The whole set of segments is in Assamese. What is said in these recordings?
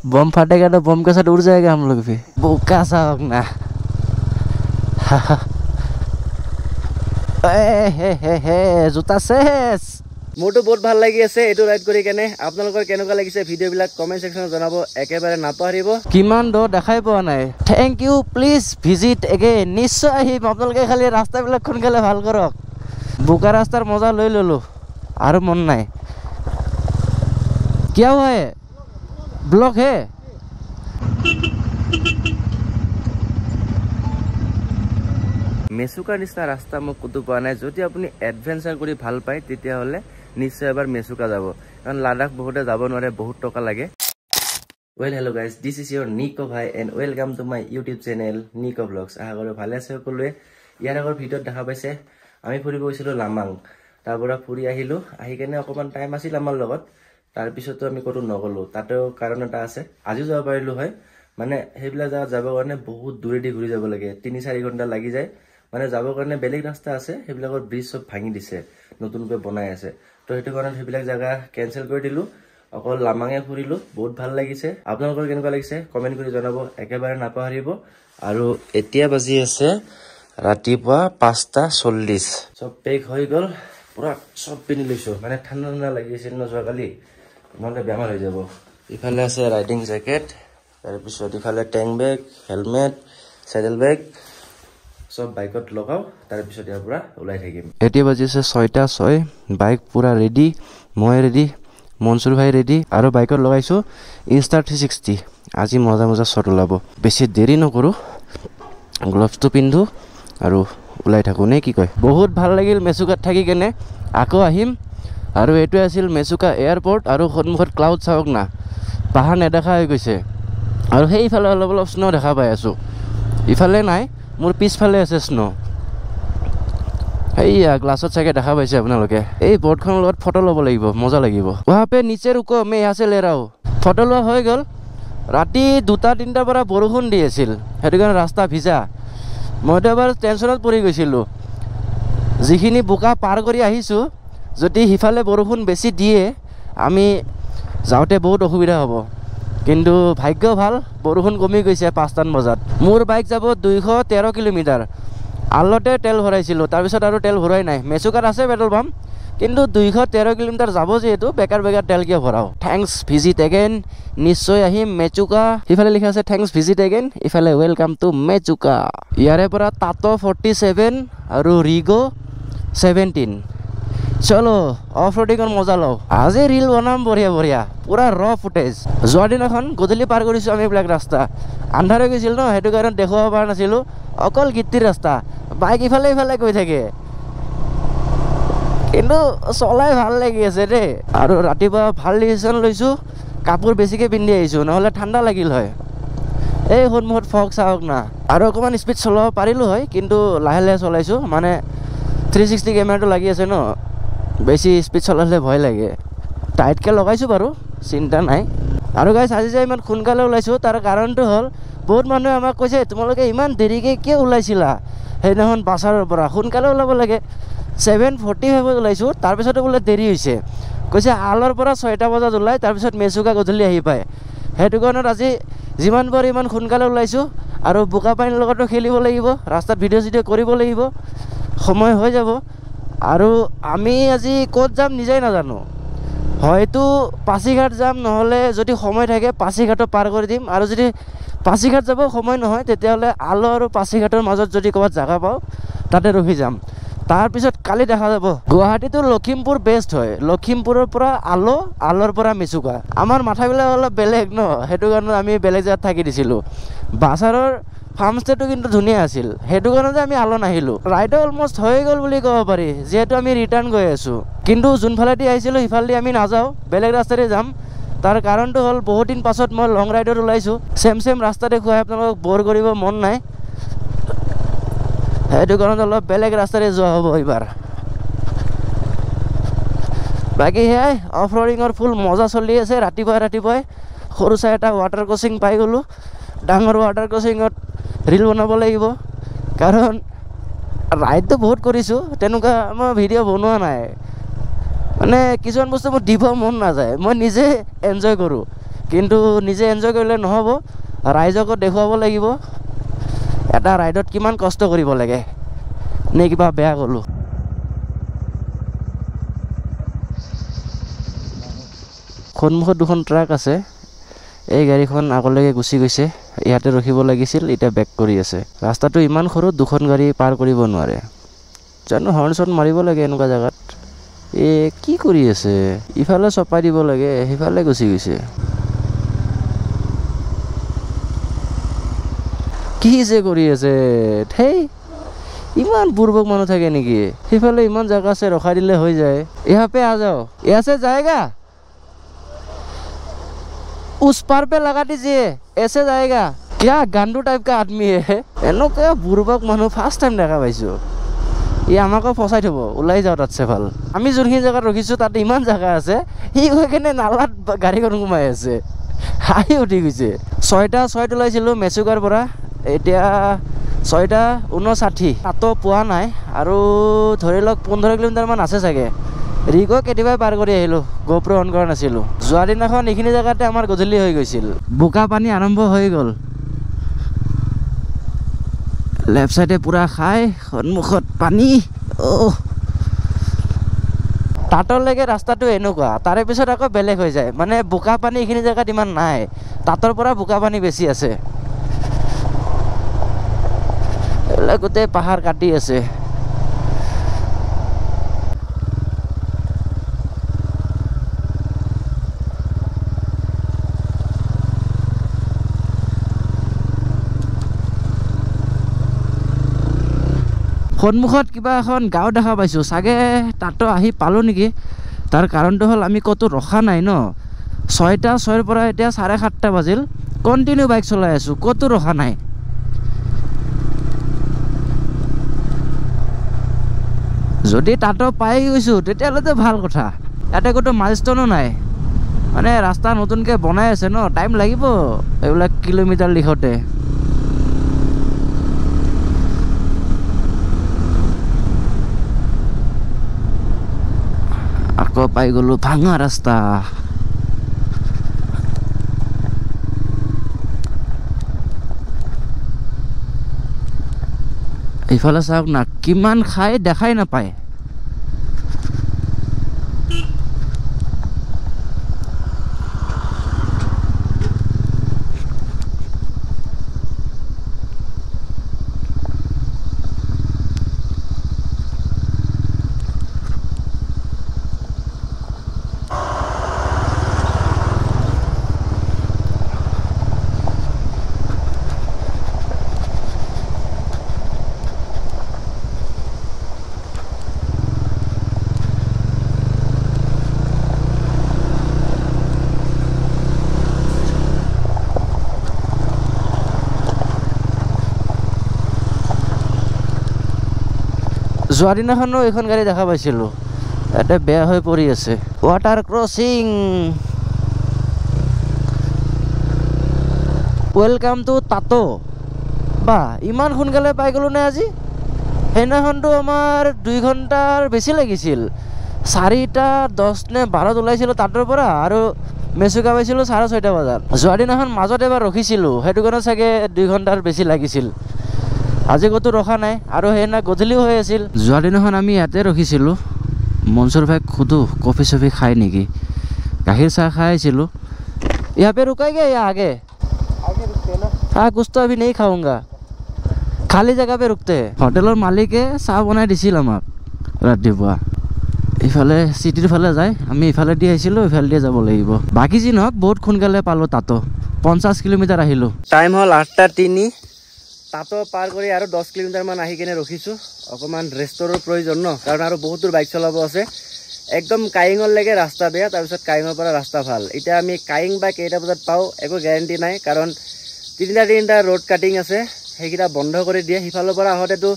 बम फटेगा तो बम के साथ उड़ जाएगा हम लोग भी बोका सा ना জোতা শেষ মোৰটো বহুত ভাল লাগি আছে এইটো ৰাইড কৰি কেনে আপোনালোকৰ কেনেকুৱা লাগিছে ভিডিঅ'বিলাক কমেণ্ট সেকশ্যনত জনাব একেবাৰে নাপাহৰিব কিমান দ দেখাই পোৱা নাই thank you please visit again নিশ্চয় আহিম আপোনালোকে খালি ৰাস্তাবিলাক সোনকালে ভাল কৰক বোকা ৰাস্তাৰ মজা লৈ ললো আৰু মন নাই क्या हुआ है ब्लॉक है মেচুকাৰ নিচিনা ৰাস্তা মোক ক'তো পোৱা নাই যদি আপুনি এডভেঞ্চাৰ কৰি ভাল পায় তেতিয়াহ'লে নিশ্চয় এবাৰ মেচুকা যাব কাৰণ লাডাখ বহুতে যাব নোৱাৰে বহুত টকা লাগে Well hello guys this is your Nico bhai and welcome to my YouTube channel Nico Vlogs আশা কৰো ভালে আছে সকলোৱে ইয়াৰ আগৰ ভিডিঅ'ত দেখা পাইছে আমি ফুৰিব গৈছিলো লামাং তাৰ পৰা ফুৰি আহিলো আহি কেনে অকমান টাইম আছিল আমাৰ লগত তাৰ পিছতো আমি কতো নগলো তাতেও কাৰণ এটা আছে আজি যাব পাৰিলো হয় মানে হেবলা যাব কাৰণে বহুত দূৰেদি ঘূৰি যাব লাগে 3-4 ঘণ্টা লাগি যায় মানে যাবৰ কাৰণে বেলেগ ৰাস্তা আছে হেবিলাকৰ ব্ৰিজ সব ভাঙি দিছে নতুনকৈ বনাই আছে তো হেতু কাৰণে হেবিলাক জায়গা কেনসেল কৰি দিলো অকল লামাঙে ফুৰিলো বহুত ভাল লাগিছে আপোনালোকৰ কেনেকুৱা লাগিছে কমেন্ট কৰি জনাব একেবাৰে নাপাহৰিব আৰু এতিয়া বাজি আছে ৰাতিপুৱা 5:40 সব পেক হৈ গল পুৰা সব পিনি লৈছো মানে ঠাণ্ডা ঠাণ্ডা লাগি আছিল ন যোৱাকালি নহলে বেমাৰ হৈ যাব ইফালে আছে ৰাইডিং জ্যাকেট তাৰ পিছত ইফালে ট্যাঙ্ক বেগ হেলমেট স্যাডেল বেগ সব বাইকত লগাও তাৰ পিছত ইয়াৰ পৰা ওলাই থাকিম এতিয়া বাজিছে 6:06 বাইক পুৰা ৰেডি মই ৰেডি মনসুৰ ভাই ৰেডি আৰু বাইকত লগাইছো ইনষ্টাৰ 360 আজি মজা মজা শট ওলাব বেছি দেৰি নকৰো গ্লাভছটো পিন্ধো আৰু ওলাই থাকো নে কি কয় বহুত ভাল লাগিল মেচুকাত থাকি কেনে আকৌ আহিম আৰু এটো আছিল মেচুকা এয়াৰপোৰ্ট আৰু সন্মুখত ক্লাউড চাওক না পাহাৰ নেদেখা হৈ গৈছে আৰু সেইফালে অলপ অলপ স্নো দেখা পাই আছো ইফালে নাই মোৰ পিছফালে আছে স্নো এইয়া গ্লাছত চাগে দেখা পাইছে আপোনালোকে এই বোৰ্ডখনৰ লগত ফটো ল'ব লাগিব মজা লাগিব वहां पे नीचे रुको मैं यहां से ले रहा हूं ফটো লোৱা হৈ গল ৰাতি 2-3টাৰ পৰা বৰষুণ দি আছিল হেতু কাৰণে ৰাস্তা ভিজা মইতো এবাৰ টেনচনত পৰি গৈছিলো যিখিনি বোকা পাৰ কৰি আহিছো যদি হিফালে বৰষুণ বেছি দিয়ে আমি যাওতে বহুত অসুবিধা হ'ব কিন্তু ভাগ্য ভাল বৰষুণ কমি গৈছে 5টান বজাত মোৰ বাইক যাব 213 কিলোমিটাৰ আলতে তেল ভৰাইছিলো তাৰ পিছত আৰু তেল ভৰাই নাই মেচুকাত আছে পেট্ৰল পাম্প কিন্তু 213 কিলোমিটাৰ যাব যেহেতু বেকাৰ বেকাৰ তেল কিয় ভৰাও থ্যাঙ্কস ভিজিট এগেইন নিশ্চয় আহিম মেচুকা ইফালে লিখা আছে থ্যাঙ্কস ভিজিট এগেইন ইফালে ওয়েলকাম টু মেচুকা ইয়াৰে পৰা টাটো 47 আৰু ৰিগো 17 চলো অফ ৰোডিংৰ মজা লও আজি ৰিল বনাম বঢ়িয়া বঢ়িয়া পুৰা ৰ ফুটেজ যোৱা দিনাখন গধূলি পাৰ কৰিছো আমি ব্ল্যাক ৰাস্তা আন্ধাৰ হৈ গৈছিল ন হেতু কাৰণ দেখুৱাব পৰা নাছিলো অকল গিত্তিৰ ৰাস্তা বাইক ইফালে ইফালে গৈ থাকে কিন্তু চলাই ভাল লাগি আছে ৰে আৰু ৰাতিপুৱা ভাল ডিসিশন লৈছো কাপোৰ বেছিকে পিন্ধি আহিছো নহলে ঠাণ্ডা লাগিল হয় এই সন্মুখত ফগ চাওক না আৰু অকমান স্পিড চলাব পাৰিলো হয় কিন্তু লাহে লাহে চলাইছো মানে 360 কেমেৰাটো লাগি আছে ন বেছি স্পিড চলালে ভয় লাগে টাইটকে লগাইছো বাৰু চিন্তা নাই আৰু গাইস আজি যে ইমান খুনকালে ওলাইছো তাৰ কাৰণটো হল বহুত মানুহে আমাক কৈছে তোমালোকে ইমান দেৰিকে কিয় ওলাইছিলা হেইনাখন বাছাৰৰ পৰা খুনকালে ওলাব লাগে 7:45 ওলাইছো তাৰ পিছতো বোলে দেৰি হৈছে কৈছে আলৰ পৰা 6টা বজাত ওলাই তাৰ পিছত মেচুকা গধূলি আহি পায় হেতু কাৰণত আজি যিমান পাৰি ইমান খুনকালে ওলাইছো আৰু বোকা পানীৰ লগতো খেলিব লাগিব ৰাস্তাত ভিডিঅ' কৰিব লাগিব সময় হৈ যাব আৰু আমি আজি ক'ত যাম নিজেই নাজানো হয়তো পাছিঘাট যাম নহলে যদি সময় থাকে পাছিঘাট পাৰ কৰি দিম আৰু যদি পাছিঘাট যাব সময় নহয় তেতিয়াহলে আলো আৰু পাছিঘাটৰ মাজত যদি ক'বাত জায়গা পাও তাতে ৰখি যাম তাৰ পিছত কালি দেখা যাব গুৱাহাটীটো লখিমপুৰ বেষ্ট হয় লখিমপুৰৰ পৰা আলোৰ পৰা মেচুকা আমাৰ মাথাবিলাক অলপ বেলেগ ন হেতু কাৰণে আমি বেলেগ জায়গাত থাকি দিছিলো বাছাৰৰ ফাৰ্মষ্টেটো কিন্তু ধুনীয়া আছিল হেতু কাৰণে আমি আলো নাহিলো ৰাইড অলমোস্ট হৈ গল বুলি ক'ব পাৰি যেহেতু আমি ৰিটাৰ্ণ গৈ আছো কিন্তু যোনফালেদি আহিছিলো ইফালেদি আমি নাযাও বেলেগ ৰাস্তাৰে যাম তাৰ কাৰণটো হল বহুত দিন পাছত মই লং ৰাইডত ওলাইছো সেম ৰাস্তা দেখুৱাই আপোনালোকক বৰ কৰিব মন নাই হেতু কাৰণে অলপ বেলেগ ৰাস্তাৰে যোৱা হ'ব এবাৰ বাকি হেই অফ ৰোডিংৰ ফুল মজা চলি আছে ৰাতিপুৱাই সৰু চাই এটা ওয়াটাৰ ক্ৰসিং পাই গলো ডাঙৰ ওয়াটাৰ ক্ৰসিংত ৰিল বনাব লাগিব কাৰণ ৰাইডটো বহুত কৰিছো তেনেকুৱা মই ভিডিঅ' বনোৱা নাই মানে কিছুমান বস্তু মই দিব মন নাযায় মই নিজে এনজয় কৰো কিন্তু নিজে এনজয় কৰিলে নহ'ব, ৰাইজকো দেখুৱাব লাগিব এটা ৰাইডত কিমান কষ্ট কৰিব লাগে। নে কিবা বেয়া ক'লোঁ? সন্মুখত দুখন ট্ৰাক আছে, এই গাড়ীখন আগলৈকে গুচি গৈছে, ইয়াতে ৰখিব লাগিছিল, এতিয়া বেক কৰি আছে। ৰাস্তাটো ইমান সৰু, দুখন গাড়ী পাৰ কৰিব নোৱাৰে। জানো হৰ্ণ চৰ্ণ মাৰিব লাগে এনেকুৱা জেগাত। কি কৰি আছে? ইফালে চপাই দিব লাগে, সিফালে গুচি গৈছে। কি যে কৰি আছে? হেই, ইমান বুৰ্বক মানুহ থাকে নেকি? সিফালে ইমান জেগা আছে, ৰখাই দিলে হৈ যায়। यहाँ पे आ जाओ, यहाँ से जाएगा, उस पार पे लगा दीजिए, ऐसे जाएगा। क्या गांडू टाइप का आदमी है? এনেকুৱা বুৰ্বক মানুহ ফাৰ্ষ্ট টাইম দেখা পাইছোঁ। ই আমাকো ফচাই থ'ব, ওলাই যাওঁ তাতছে ভাল। আমি যোনখিনি জেগাত ৰখিছোঁ তাতে ইমান জেগা আছে, সি গৈ কিনে নালাত গাড়ীখন সোমাই আছে, হাঁহি উঠি গৈছে। 6:06 ওলাইছিলোঁ মেচুকাৰ পৰা, এতিয়া 6:59। তাতো পোৱা নাই, আৰু ধৰি লওক 15 কিলোমিটাৰমান আছে চাগে। ৰিগো কেতিয়াবাই পাৰ কৰি আহিলোঁ, গোপ্ৰ অন কৰা নাছিলোঁ। যোৱা দিনাখন এইখিনি জেগাতে আমাৰ গধূলি হৈ গৈছিল। বোকা পানী আৰম্ভ হৈ গ'ল। লেফ্ট চাইডে পূৰা খাই, সন্মুখত পানী। তাতলৈকে ৰাস্তাটো এনেকুৱা, তাৰে পিছত আকৌ বেলেগ হৈ যায়। মানে বোকা পানী এইখিনি জেগাত ইমান নাই, তাতৰ পৰা বোকা পানী বেছি আছে। এইবিলাক গোটেই পাহাৰ কাটি আছে। সন্মুখত কিবা এখন গাঁও দেখা পাইছোঁ, চাগে তাতো আহি পালোঁ নেকি। তাৰ কাৰণটো হ'ল আমি ক'তো ৰখা নাই ন। 6:06 পৰা এতিয়া 7:30 বাজিল, কণ্টিনিউ বাইক চলাই আছোঁ, ক'তো ৰখা নাই। যদি তাতো পাই গৈছোঁ তেতিয়াহ'লেতো ভাল কথা। ইয়াতে ক'তো মাইলষ্টনো নাই, মানে ৰাস্তা নতুনকৈ বনাই আছে ন, টাইম লাগিব এইবিলাক কিলোমিটাৰ লিখোঁতে। আকৌ পাই গ'লোঁ ভাঙা ৰাস্তা। এইফালে চাওক না, কিমান খাই দেখাই নাপায়। যোৱা দিনাখনো এইখন গাড়ী দেখা পাইছিলোঁ, ইয়াতে বেয়া হৈ পৰি আছে। ৱাটাৰ ক্ৰচিং, ৱেলকাম টু তাতো। বা ইমান সোনকালে পাই গ'লোঁ নে আজি? সেইদিনাখনতো আমাৰ 2 ঘণ্টাৰ বেছি লাগিছিল। 4:10 নে 12 ওলাইছিলোঁ তাতৰ পৰা, আৰু মেচুকা পাইছিলোঁ 6:30 বজাত। যোৱা দিনাখন মাজত এবাৰ ৰখিছিলোঁ, সেইটো কাৰণে চাগে 2 ঘণ্টাৰ বেছি লাগিছিল। আজি ক'তো ৰখা নাই, আৰু সেইদিনা গধূলিও হৈ আছিল। যোৱা দিনাখন আমি ইয়াতে ৰখিছিলোঁ, মনসুৰ ভাইক সোধোঁ কফি চফি খাই নেকি, গাখীৰ চাহ খাই আহিছিলোঁ। यहाँ पे रुकेंगे या आगे रुकते ना? हाँ, कुछ तो अभी नहीं खाऊंगा, खाली जगह पे रुकते हैं। হোটেলৰ মালিকে চাহ বনাই দিছিল আমাক ৰাতিপুৱা। ইফালে চিটিৰ ফালে যায়, আমি ইফালে দি আহিছিলোঁ, ইফালে দিয়ে যাব লাগিব। বাকী যি নহওক বহুত সোনকালে পালোঁ তাতো। 50 কিলোমিটাৰ আহিলোঁ। টাইম হ'ল 8:03। তাতো পাৰ কৰি আৰু 10 কিলোমিটাৰমান আহি কিনে ৰখিছোঁ। অকণমান ৰেষ্টৰ প্ৰয়োজন ন, কাৰণ আৰু বহুত দূৰ বাইক চলাব আছে। একদম কাইঙলৈকে ৰাস্তা বেয়া, তাৰপিছত কাইঙৰ পৰা ৰাস্তা ভাল। এতিয়া আমি কাইং বা কেইটা বজাত পাওঁ একো গেৰেণ্টি নাই, কাৰণ তিনিটা ৰোড কাটিং আছে, সেইকেইটা বন্ধ কৰি দিয়ে। সিফালৰ পৰা আহোঁতেতো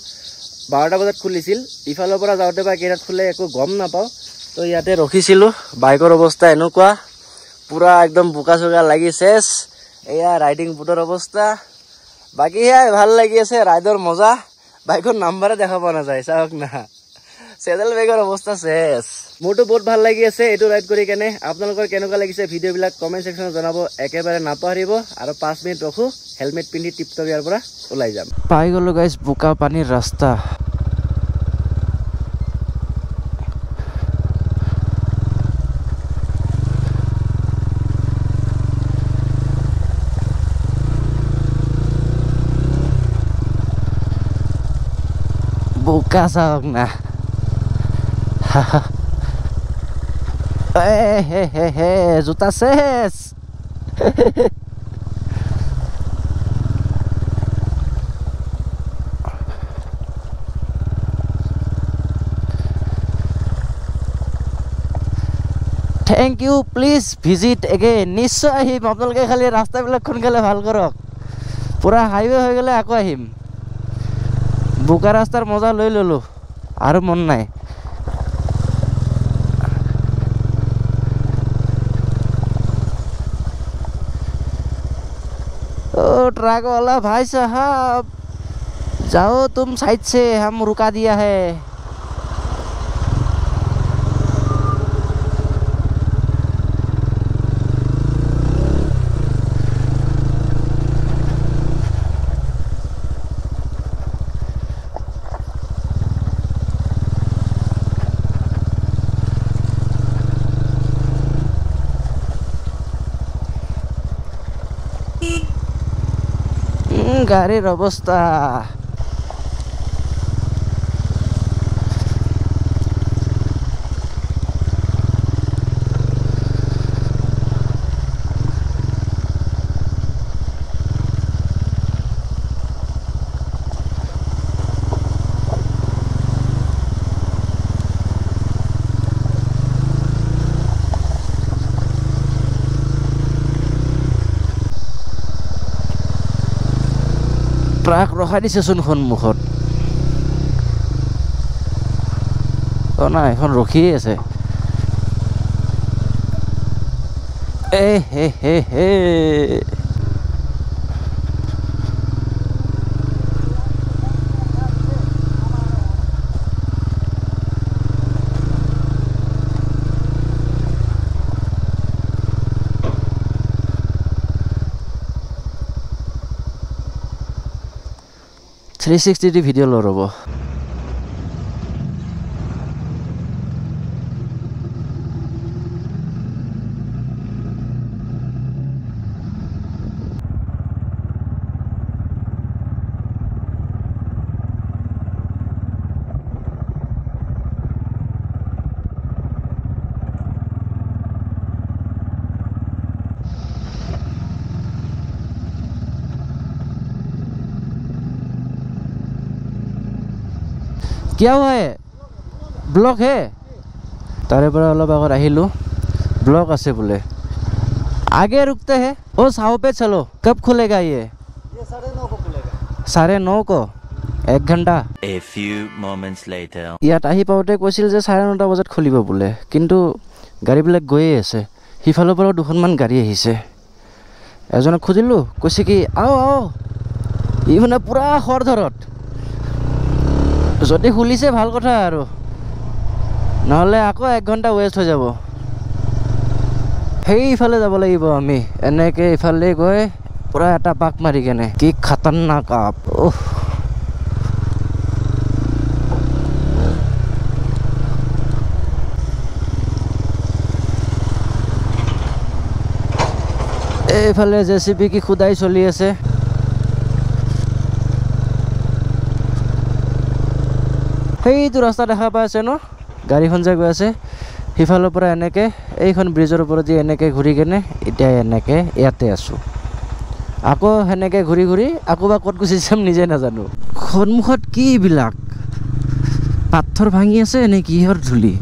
12টা বজাত খুলিছিল, ইফালৰ পৰা যাওঁতে বা কেইটাত খোলে একো গম নাপাওঁ। তো ইয়াতে ৰখিছিলোঁ। বাইকৰ অৱস্থা এনেকুৱা, পূৰা একদম বোকা চোকা লাগি চেচ। এয়া ৰাইডিং বুটৰ অৱস্থা। বাকী সেয়াই ভাল লাগি আছে, ৰাইডৰ মজা। বাইকৰ নাম্বাৰে দেখা পোৱা নাযায়, চাওক না, চেডেল বেগৰ অৱস্থা শেষ মোৰটো বহুত ভাল লাগি আছে এটো ৰাইড কৰি কেনে আপোনালোকৰ কেনেকুৱা লাগিছে ভিডিও বিলাক কমেন্ট সেকশনত জনাব একেবাৰে নাপাহৰিব আৰু 5 মিনিট ৰখো হেলমেট পিন্ধি টিপটপ ইয়াৰ পৰা ওলাই যাম পাই গলো গাইস বোকা পানীৰ ৰাস্তা বোকা চাওক না জোতা শেষ Thank you, please visit again. নিশ্চয় আহিম আপোনালোকে খালি ৰাস্তাবিলাক সোনকালে ভাল কৰক পুৰা হাইৱে হৈ গ'লে আকৌ আহিম বোকা ৰাস্তাৰ মজা লৈ ললো আৰু মন নাই ओ ट्रक वाला भाई साहब जाओ तुम साइड से हम रुका दिया है গাড়ির অবস্থা ট্ৰাক ৰখাই দিছে চোন সন্মুখত অ না এখন ৰখি আছে এ হে হে হে $360 ভিডিও লো ৰব क्या हुआ है ब्लॉक है तारे पर अलग अगर आहिलो ब्लॉक आसे बोले आगे रुकते हैं ओ साओ पे चलो कब खुलेगा ये 9:30 को खुलेगा 9:30 को 1 घंटा A few moments later ইয়াত আহি পাওঁতে কৈছিল যে 9:30 বজাত খুলিব बोले কিন্তু গাড়ীবিলাক গৈ আছে হিফালৰ পৰা দুখনমান গাড়ী আহিছে এজনক খুজিলো কৈছে কি আও আও ই মানে পুৰা খৰধৰত যদি খুলিছে ভাল কথা আৰু নহলে আকৌ 1 ঘন্টা ওয়েস্ট হৈ যাব সেইফালে যাব লাগিব আমি এনেকে ইফালে গৈ পুৰা এটা পাক মাৰি কেনে কি খতৰনাক আপ এইফালে জেসিবি কি খুদাই চলি আছে সেইটো ৰাস্তা দেখা পাই আছে ন গাড়ীখন যে গৈ আছে হিফালৰ পৰা এনেকে এইখন ব্ৰিজৰ ওপৰত যে এনেকে ঘূৰি কেনে এতিয়া এনেকে ইয়াতে আছো আকৌ হেনেকে ঘূৰি ঘূৰি আকৌ বা ক'ত গুচি যাম নিজে নাজানো সন্মুখত কি বিলাক পাথৰ ভাঙি আছে নে কিহৰ ধুলি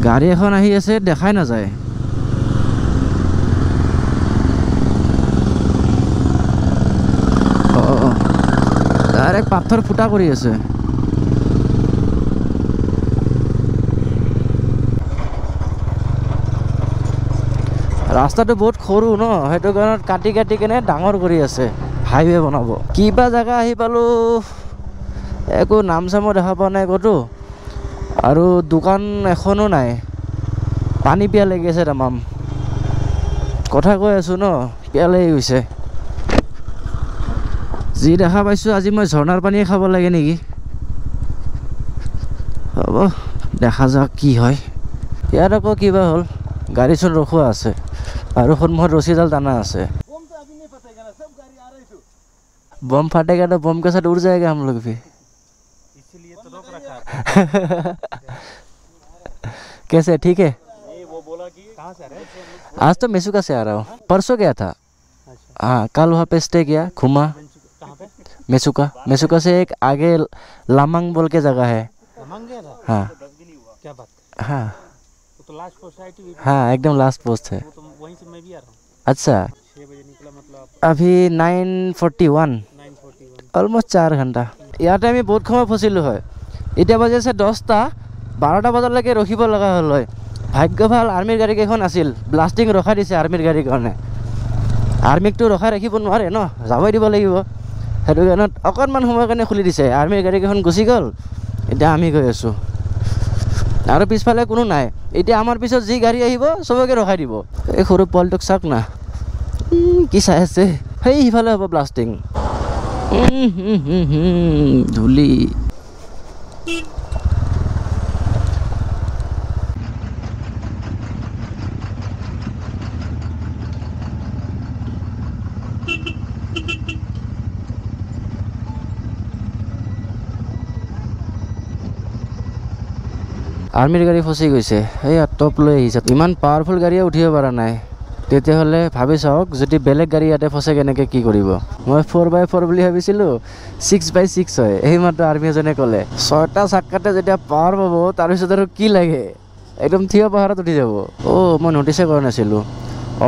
গাড়ী এখন আহি আছে দেখাই নাযায় ডাইৰেক্ট পাথৰ ফুটা কৰি আছে ৰাস্তাটো বহুত সৰু ন হেতু কাৰণ কাটি কাটি কেনে ডাঙৰ কৰি আছে হাইৱে বনাব কিবা জায়গা আহি পালো একো নাম চামো দেখা পোৱা নাই ক'তো আৰু দোকান এখনো নাই পানী পিয়া লাগি আছে তামাম কথা কৈ আছো ন পিয়া লাগি গৈছে যি দেখা পাইছো আজি মই ঝৰ্ণাৰ পানীয়ে খাব লাগে নেকি হ'ব দেখা যাওক কি হয় ইয়াত আকৌ কিবা হ'ল গাড়ী চোন ৰখোৱা আছে আৰু সন্মুখত ৰছীডাল টানা আছে बम फटेगा तो बम के साथ उड़ जाएगा हम लोग भी इसलिए तो रोक रखा है कैसे ठीक है वो बोला कि कहाँ से आ रहे हैं आज तो मेसुका से आ रहा हूँ परसों गया था हाँ कल वहाँ पे स्टे किया घुमा कहाँ पे मेसुका से एक आगे लामंग बोल के जगह है हाँ क्या बात हाँ तो लास्ट पोस्ट आई थी हाँ एकदम लास्ट पोस्ट है तो वहीं से मैं भी आ रहा हूँ अच्छा 6 बजे निकला मतलब अभी 9:41 অলমোস্ট 4 ঘণ্টা ইয়াতে আমি বহুত সময় ফচিলোঁ হয় এতিয়া বাজি আছে 10টা 12টা বজালৈকে ৰখিব লগা হ'ল হয় ভাগ্য ভাল আৰ্মিৰ গাড়ী কেইখন আছিল ব্লাষ্টিং ৰখাই দিছে আৰ্মিৰ গাড়ীৰ কাৰণে আৰ্মিকটো ৰখাই ৰাখিব নোৱাৰে ন যাবই দিব লাগিব সেইটো কাৰণত অকণমান সময়ৰ কাৰণে খুলি দিছে আৰ্মিৰ গাড়ী কেইখন গুচি গ'ল এতিয়া আমি গৈ আছোঁ আৰু পিছফালে কোনো নাই এতিয়া আমাৰ পিছত যি গাড়ী আহিব চবকে ৰখাই দিব এই সৰু পোৱালিটোক চাওক না কি চাই আছে সেই সিফালে হ'ব ব্লাষ্টিং ধূলি আৰ্মিৰ গাড়ী ফচি গৈছে এই টপ লৈ আহিছে ইমান পাৱাৰফুল গাড়ীয়ে উঠিব পৰা নাই তেতিয়াহ'লে ভাবি চাওক যদি বেলেগ গাড়ী ইয়াতে ফচে কেনেকৈ কি কৰিব মই 4x4 বুলি ভাবিছিলোঁ 6x6 হয় এইমাত্ৰ আৰ্মি এজনে ক'লে 6টা চাক্কাতে যেতিয়া পাৱাৰ পাব তাৰপিছত আৰু কি লাগে একদম থিয় পাহাৰত উঠি যাব মই নটিছে কৰা নাছিলোঁ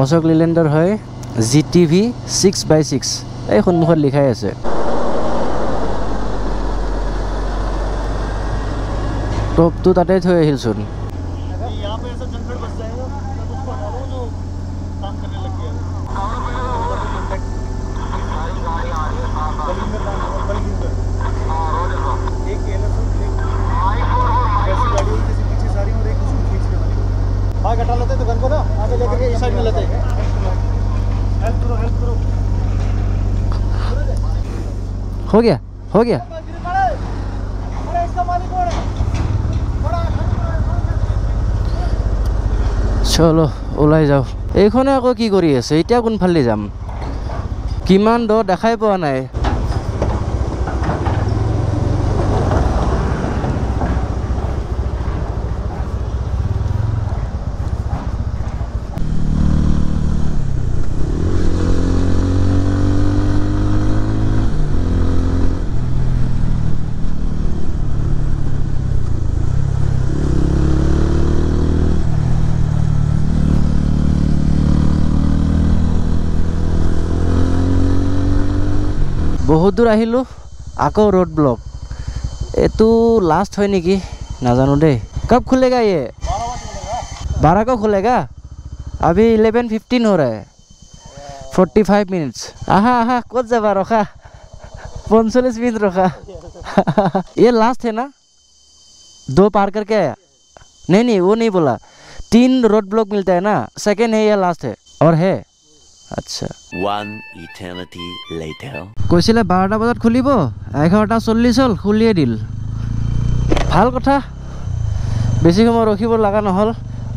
অশোক লিলেণ্ডৰ হয় GTV 6x6 এই সন্মুখত লিখাই আছে টপটো তাতে থৈ আহিলচোন यहाँ पे ऐसा जंगल बस जाएगा उसको हटाओ जो काम करने लग गया एक ऐसी गाड़ी होगी किसी पीछे सारी और एक उसको खींचने वाली भाग हटा लेते तो गन को ना आगे लेकर के इस साइड में लेते हेल्प करो हो गया इसका मालिक कौन है চলো ওলাই যাওঁ এইখনে আকৌ কি কৰি আছে এতিয়া কোনফালে যাম কিমান দ দেখাই পোৱা নাই बहुत दूर आहिलो आको रोड ब्लॉक एतु लास्ट है नेकी ना जानो दे कब खुलेगा ये 12 को खुलेगा अभी 11:15 हो रहा है 45 मिनट्स आहा कत जाबा रखा 45 मिनट रखा ये लास्ट है ना 2 पार करके आया नहीं वो नहीं बोला 3 रोड ब्लॉक मिलता है ना सेकंड है या लास्ट है और है अच्छा 1 eternity later কৈছিলে 12টা বজাত খুলিব 11:40 হল খুলিয়ে দিল ভাল কথা বেছি সময় ৰখিব লাগা নহল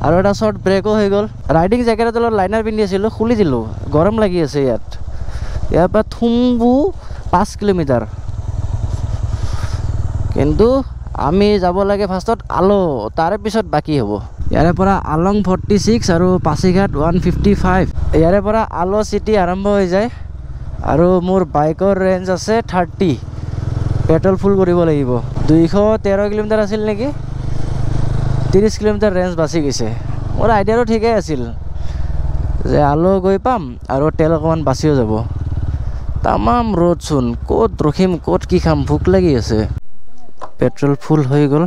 আৰু এটা শৰ্ট ব্ৰেকো হৈ গল ৰাইডিং জ্যাকেটৰ তলত লাইনাৰ পিন্ধি আছিল খুলি দিলো গৰম লাগি আছে ইয়াৰ পৰা থুম্বু 5 কিলোমিটাৰ কিন্তু আমি যাব লাগে ফাৰ্ষ্টত আলো তাৰে পিছত বাকি হ'ব ইয়াৰে পৰা আলং 46 আৰু পাছিঘাট 155 ইয়াৰে পৰা আলো সিটি আৰম্ভ হৈ যায় আৰু মোৰ বাইকৰ ৰেঞ্জ আছে 30 পেট্ৰল ফুল কৰিব লাগিব 213 কিলোমিটাৰ আছিল নেকি 30 কিলোমিটাৰ ৰেঞ্জ বাছি গৈছে মোৰ আইডিয়াটো ঠিকই আছিল যে আলো গৈ পাম আৰু তেল অকমান বাছিও যাব তামাম ৰ'দ চোন ক'ত ৰখিম ক'ত কি খাম ভুক লাগি আছে পেট্ৰল ফুল হৈ গ'ল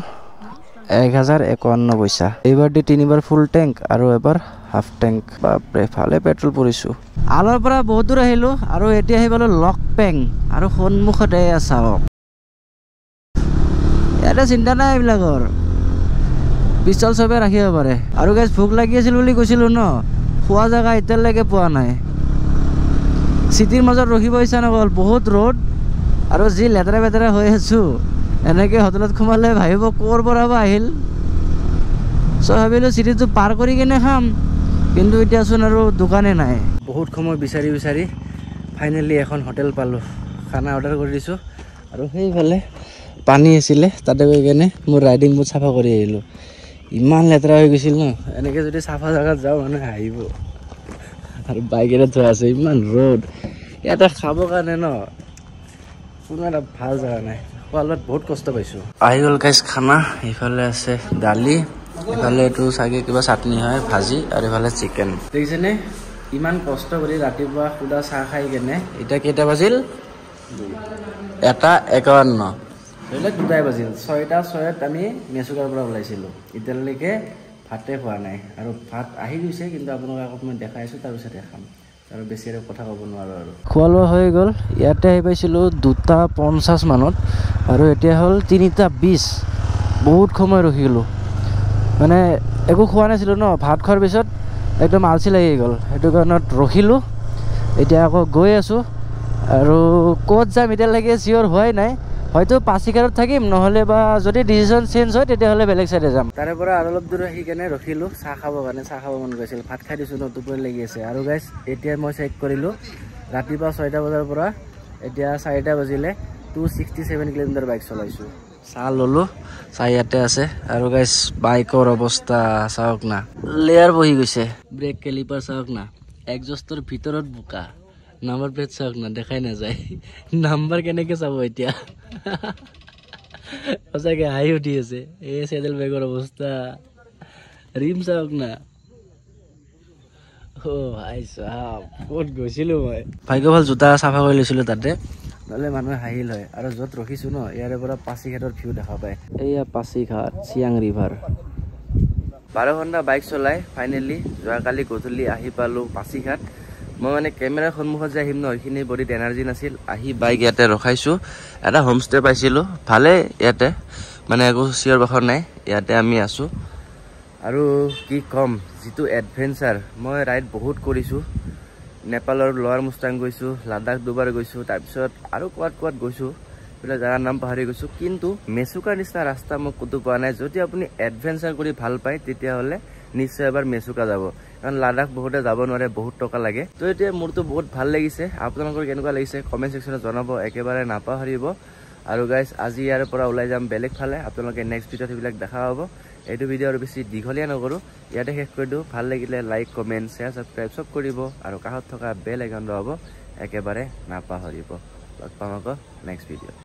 1051 পইচা এইবাৰ দি 3বাৰ ফুল ট্যাঙ্ক আৰু এবাৰ হাফ ট্যাঙ্ক বাপৰে ফালে পেট্ৰল পৰিছো আলৰ পৰা বহুত দূৰ আহিলো আৰু এতিয়া আহি পালো লকপেং আৰু সন্মুখতে চাওক ইয়াতে চিন্তা নাই এইবিলাকৰ পিষ্টল চবে ৰাখিব পাৰে আৰু গাইজ ভোক লাগি আছিল বুলি কৈছিলোঁ ন খোৱা জেগা এতিয়ালৈকে পোৱা নাই চিটিৰ মাজত ৰখিব ইচ্ছা নগ'ল বহুত ৰ'দ আৰু যি লেতেৰা বেতেৰা হৈ আছোঁ এনেকৈ হোটেলত সোমালে ভাবিব ক'ৰ পৰা বা আহিল চ' ভাবিলোঁ চিটিটো পাৰ কৰি কিনে খাম কিন্তু এতিয়াচোন আৰু দোকানে নাই বহুত সময় বিচাৰি বিচাৰি ফাইনেলি এখন হোটেল পালোঁ খানা অৰ্ডাৰ কৰি দিছোঁ আৰু সেইফালে পানী আছিলে তাতে গৈ কেনে মোৰ ৰাইডিং বুট চাফা কৰি আহিলোঁ ইমান লেতেৰা হৈ গৈছিল ন এনেকৈ যদি চাফা জেগাত যাওঁ মানুহে আহিব আৰু বাইকেৰে থোৱা আছে ইমান ৰ'দ ইয়াতে খাবৰ কাৰণে ন কোনো এটা ভাল জেগা নাই খোৱা লোৱাত বহুত কষ্ট পাইছোঁ আহি গ'ল গাইজ খানা এইফালে আছে দালি এইফালে এইটো চাগে কিবা চাটনি হয় ভাজি আৰু এইফালে চিকেন দেখিছেনে ইমান কষ্ট কৰি ৰাতিপুৱা সুদা চাহ খাই কেনে এতিয়া কেইটা বাজিল 1:51 ধৰি লওক 2টাই বাজিল 6:06 আমি মেচুকাৰ পৰা ওলাইছিলোঁ এতিয়ালৈকে ভাতে খোৱা নাই আৰু ভাত আহি গৈছে কিন্তু আপোনালোকক আগত মই দেখাই আছোঁ তাৰপিছতে খাম আৰু বেছি আৰু কথা ক'ব নোৱাৰোঁ আৰু খোৱা লোৱা হৈ গ'ল ইয়াতে আহি পাইছিলোঁ 2:50 মানত আৰু এতিয়া হ'ল 3:20 বহুত সময় ৰখিলোঁ মানে একো খোৱা নাছিলোঁ ন ভাত খোৱাৰ পিছত একদম আলচি লাগি গ'ল সেইটো কাৰণত ৰখিলোঁ এতিয়া আকৌ গৈ আছোঁ আৰু ক'ত যাম এতিয়ালৈকে চিয়'ৰ হোৱাই নাই হয়তো পাছিঘাটত থাকিম নহ'লে বা যদি ডিচিশ্যন চেঞ্জ হয় তেতিয়াহ'লে বেলেগ চাইডে যাম তাৰে পৰা আৰু অলপ দূৰ আহি কেনে ৰখিলোঁ চাহ খাবৰ কাৰণে চাহ খাব মন গৈছিল ভাত খাই দিছোঁ ন টোপনি লাগি আছে আৰু গাইজ এতিয়া মই চেক কৰিলোঁ ৰাতিপুৱা 6টা বজাৰ পৰা এতিয়া 4টা বাজিলে 267 কিলোমিটাৰ বাইক চলাইছোঁ চাহ ল'লোঁ চাহ ইয়াতে আছে আৰু গাইজ বাইকৰ অৱস্থা চাওক না লেয়াৰ বহি গৈছে ব্ৰেক কেলিপাৰ চাওক না একজষ্টৰ ভিতৰত বোকা নাম্বাৰ প্লেট চাওক না দেখাই নাযায় নাম্বাৰ কেনেকৈ চাব এতিয়া সঁচাকৈ হাঁহি উঠি আছে এই চেডেল বেগৰ অৱস্থা ৰিম চাওক না ভাই চাওক ক'ত গৈছিলোঁ মই ভাগ্য ভাল জোতা চাফা কৰি লৈছিলোঁ তাতে নহ'লে মানুহে হাঁহিল হয় আৰু য'ত ৰখিছোঁ ন ইয়াৰে পৰা পাছিঘাটৰ ভিউ দেখা পায় এয়া পাছিঘাট চিয়াং ৰিভাৰ 12 ঘণ্টা বাইক চলাই ফাইনেলি যোৱাকালি গধূলি আহি পালোঁ পাছিঘাট মই মানে কেমেৰাৰ সন্মুখত যে আহিম ন এইখিনি বডিত এনাৰ্জি নাছিল আহি বাইক ইয়াতে ৰখাইছোঁ এটা হোমষ্টে পাইছিলোঁ ভালে ইয়াতে মানে একো চিঞৰ বাখৰ নাই ইয়াতে আমি আছোঁ আৰু কি ক'ম যিটো এডভেঞ্চাৰ মই ৰাইড বহুত কৰিছোঁ নেপালৰ লোৱাৰ মুষ্টাং গৈছোঁ লাডাখ দুবাৰ গৈছোঁ তাৰপিছত আৰু ক'ত গৈছোঁ এইবিলাক জেগাৰ নাম পাহৰি গৈছোঁ কিন্তু মেচুকাৰ নিচিনা ৰাস্তা মই ক'তো পোৱা নাই যদি আপুনি এডভেঞ্চাৰ কৰি ভাল পায় তেতিয়াহ'লে নিশ্চয় এবাৰ মেচুকা যাব কাৰণ লাডাখ বহুতে যাব নোৱাৰে বহুত টকা লাগে তো এতিয়া মোৰতো বহুত ভাল লাগিছে আপোনালোকৰ কেনেকুৱা লাগিছে কমেণ্ট ছেকশ্যনত জনাব একেবাৰে নাপাহৰিব আৰু গাইজ আজি ইয়াৰ পৰা ওলাই যাম বেলেগ ফালে আপোনালোকে নেক্সট ভিডিঅ'ত সেইবিলাক দেখা পাব এইটো ভিডিঅ' আৰু বেছি দীঘলীয়া নকৰোঁ ইয়াতে শেষ কৰি দিওঁ ভাল লাগিলে লাইক কমেণ্ট শ্বেয়াৰ ছাবস্ক্ৰাইব চব কৰিব আৰু কাষত থকা বেল আইকন দবাব একেবাৰে নাপাহৰিব লগ পাম আকৌ নেক্সট ভিডিঅ'